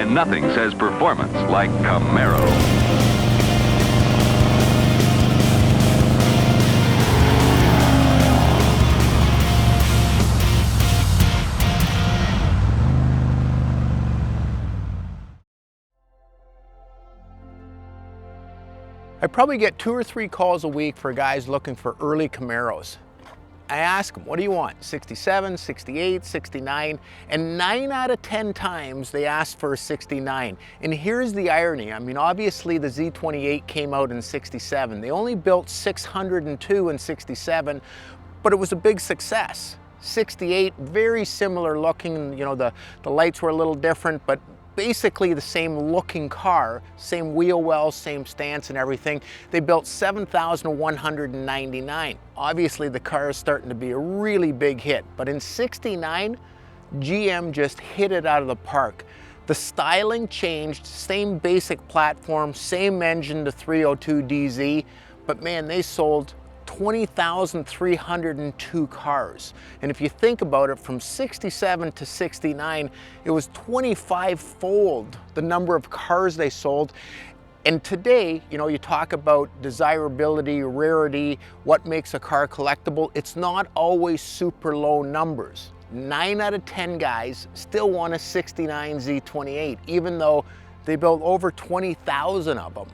And nothing says performance like Camaro. I probably get 2 or 3 calls a week for guys looking for early Camaros. I ask them, what do you want? 67, 68, 69, and 9 out of 10 times they ask for a 69. And here's the irony. I mean, obviously the Z28 came out in 67. They only built 602 in 67, but it was a big success. 68, very similar looking, you know, the lights were a little different, but basically the same looking car, same wheel wells, same stance and everything. They built 7,199. Obviously the car is starting to be a really big hit, but in 69, GM just hit it out of the park. The styling changed, same basic platform, same engine, the 302 DZ, but man, they sold 20,302 cars. And if you think about it, from 67 to 69, it was 25-fold the number of cars they sold. And today, you know, you talk about desirability, rarity, what makes a car collectible. It's not always super low numbers. 9 out of 10 guys still want a 69 Z28, even though they built over 20,000 of them.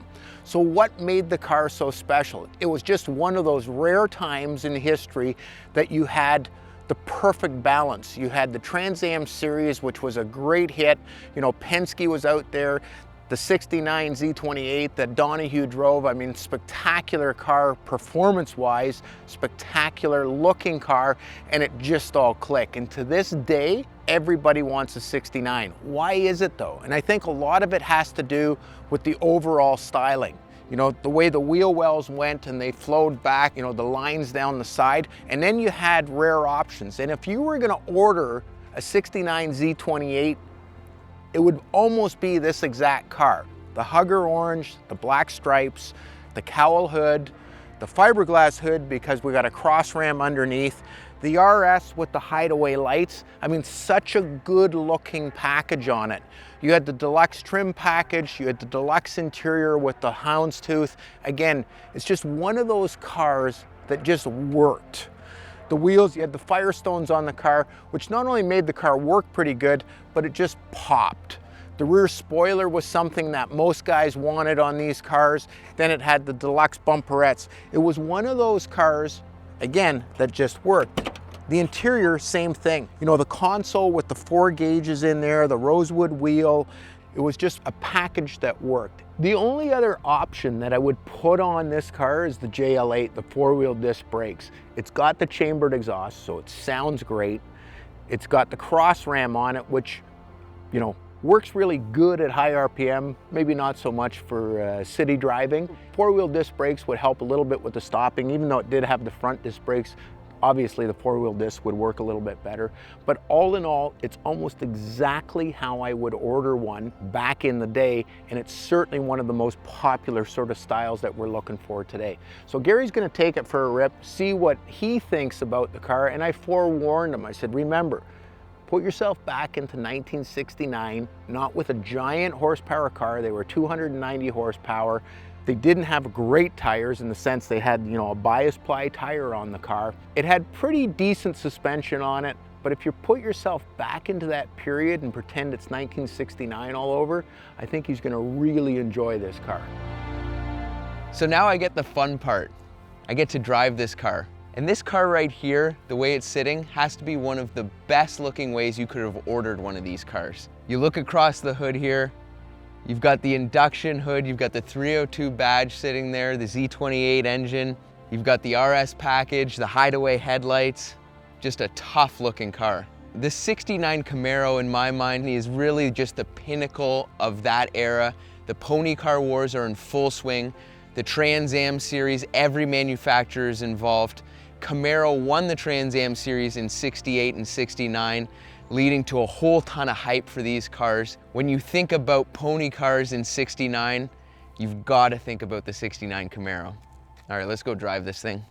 So what made the car so special? It was just one of those rare times in history that you had the perfect balance. You had the Trans Am series, which was a great hit. You know, Penske was out there. The 69 Z28 that Donahue drove, I mean, spectacular car performance-wise, spectacular looking car, and it just all clicked. And to this day, everybody wants a 69. Why is it though? And I think a lot of it has to do with the overall styling. You know, the way the wheel wells went and they flowed back, you know, the lines down the side, and then you had rare options. And if you were gonna order a 69 Z28, it would almost be this exact car. The Hugger orange, the black stripes, the cowl hood, the fiberglass hood because we got a cross ram underneath, the RS with the hideaway lights. I mean, such a good looking package on it. You had the deluxe trim package, you had the deluxe interior with the houndstooth. Again, it's just one of those cars that just worked. The wheels, you had the Firestones on the car, which not only made the car work pretty good, but it just popped. The rear spoiler was something that most guys wanted on these cars. Then it had the deluxe bumperettes. It was one of those cars, again, that just worked. The interior, same thing. You know, the console with the 4 gauges in there, the rosewood wheel, it was just a package that worked. The only other option that I would put on this car is the JL8, the 4-wheel disc brakes. It's got the chambered exhaust, so it sounds great. It's got the cross ram on it, which, you know, works really good at high RPM, maybe not so much for city driving. 4-wheel disc brakes would help a little bit with the stopping, even though it did have the front disc brakes. Obviously the 4-wheel disc would work a little bit better, but all in all, it's almost exactly how I would order one back in the day, and it's certainly one of the most popular sort of styles that we're looking for today. So Gary's gonna take it for a rip, see what he thinks about the car, and I forewarned him. I said, remember, put yourself back into 1969, not with a giant horsepower car. They were 290 horsepower. They didn't have great tires in the sense they had, you know, a bias ply tire on the car. It had pretty decent suspension on it, but if you put yourself back into that period and pretend it's 1969 all over, I think he's gonna really enjoy this car. So now I get the fun part. I get to drive this car. And this car right here, the way it's sitting, has to be one of the best looking ways you could have ordered one of these cars. You look across the hood here, you've got the induction hood, you've got the 302 badge sitting there, the Z28 engine, you've got the RS package, the hideaway headlights, just a tough looking car. This 69 Camaro in my mind is really just the pinnacle of that era. The pony car wars are in full swing. The Trans Am series, every manufacturer is involved. Camaro won the Trans Am series in 68 and 69. Leading to a whole ton of hype for these cars. When you think about pony cars in 69, you've got to think about the 69 Camaro. All right, let's go drive this thing.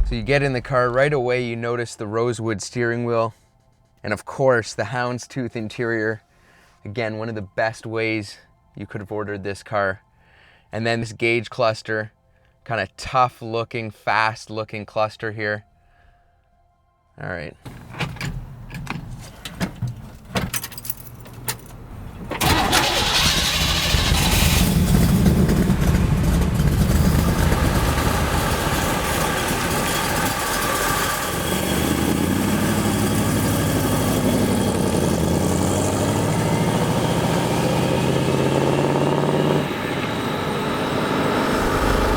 So you get in the car, right away you notice the rosewood steering wheel, and of course the houndstooth interior. Again, one of the best ways you could have ordered this car. And then this gauge cluster, kind of tough looking, fast looking cluster here. All right.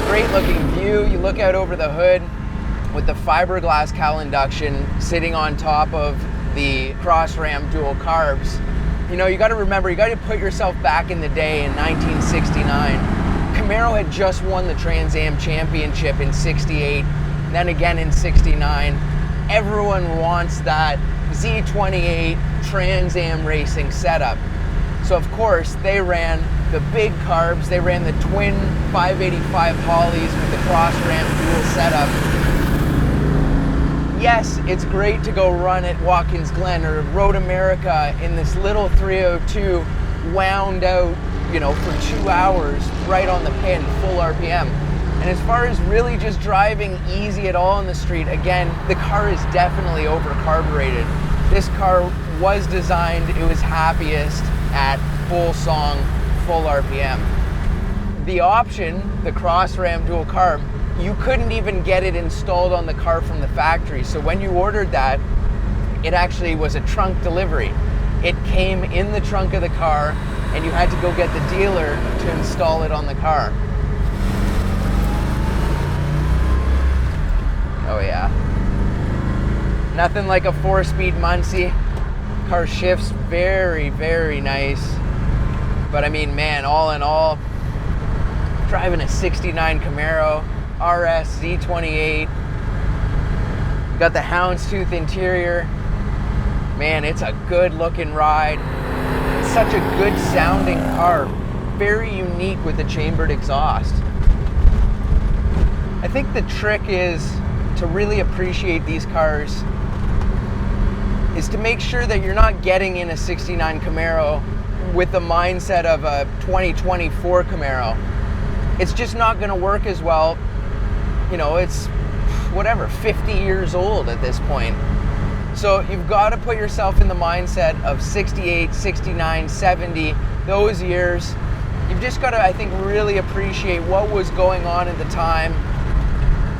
Great looking view. You look out over the hood with the fiberglass cowl induction sitting on top of the cross ram dual carbs. You know, you got to remember, you got to put yourself back in the day in 1969. Camaro had just won the Trans Am Championship in 68, then again in 69. Everyone wants that Z28 Trans Am racing setup. So of course they ran the big carbs, they ran the twin 585 Hollies with the cross ram dual setup. Yes, it's great to go run at Watkins Glen or Road America in this little 302 wound out, you know, for 2 hours right on the pin, full RPM. And as far as really just driving easy at all on the street, again, the car is definitely over-carbureted. This car was designed, it was happiest at full song, full RPM. The option, the cross ram dual carb, you couldn't even get it installed on the car from the factory. So when you ordered that, it actually was a trunk delivery. It came in the trunk of the car and you had to go get the dealer to install it on the car. Oh yeah. Nothing like a 4-speed Muncie. Car shifts very, very nice. But I mean, man, all in all, driving a 69 Camaro, RS Z28, got the houndstooth interior. Man, it's a good looking ride. It's such a good sounding car. Very unique with the chambered exhaust. I think the trick is to really appreciate these cars is to make sure that you're not getting in a 69 Camaro with the mindset of a 2024 Camaro. It's just not gonna work as well. You know, it's whatever, 50 years old at this point. So you've got to put yourself in the mindset of 68, 69, 70, those years. You've just got to, I think, really appreciate what was going on at the time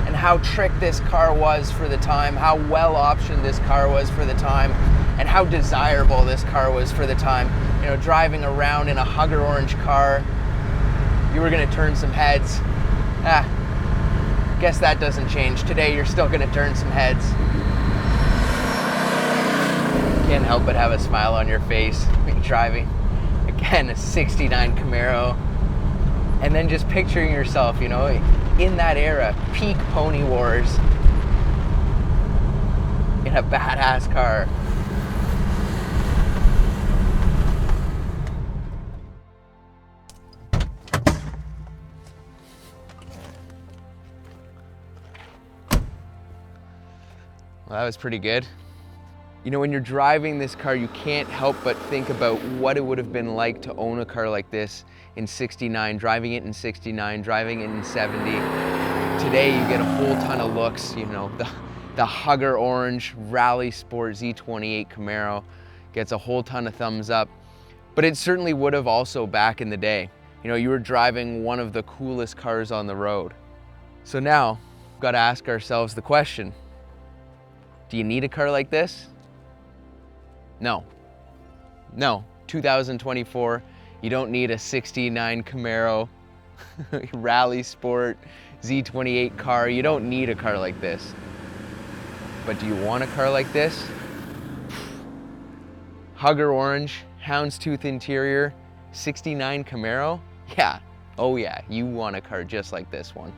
and how trick this car was for the time, how well optioned this car was for the time, and how desirable this car was for the time. You know, driving around in a hugger orange car, you were gonna turn some heads. Guess that doesn't change. Today, you're still gonna turn some heads. Can't help but have a smile on your face when you're driving. Again, a 69 Camaro. And then just picturing yourself, you know, in that era, peak Pony Wars, in a badass car. Well, that was pretty good. You know, when you're driving this car, you can't help but think about what it would have been like to own a car like this in 69, driving it in 69, driving it in 70. Today, you get a whole ton of looks, you know, the hugger orange Rally Sport Z28 Camaro gets a whole ton of thumbs up, but it certainly would have also back in the day. You know, you were driving one of the coolest cars on the road. So now, we've got to ask ourselves the question, do you need a car like this? No. 2024, you don't need a 69 Camaro Rally Sport Z28 car. You don't need a car like this. But do you want a car like this? Hugger orange, houndstooth interior, 69 Camaro? Yeah, oh yeah, you want a car just like this one.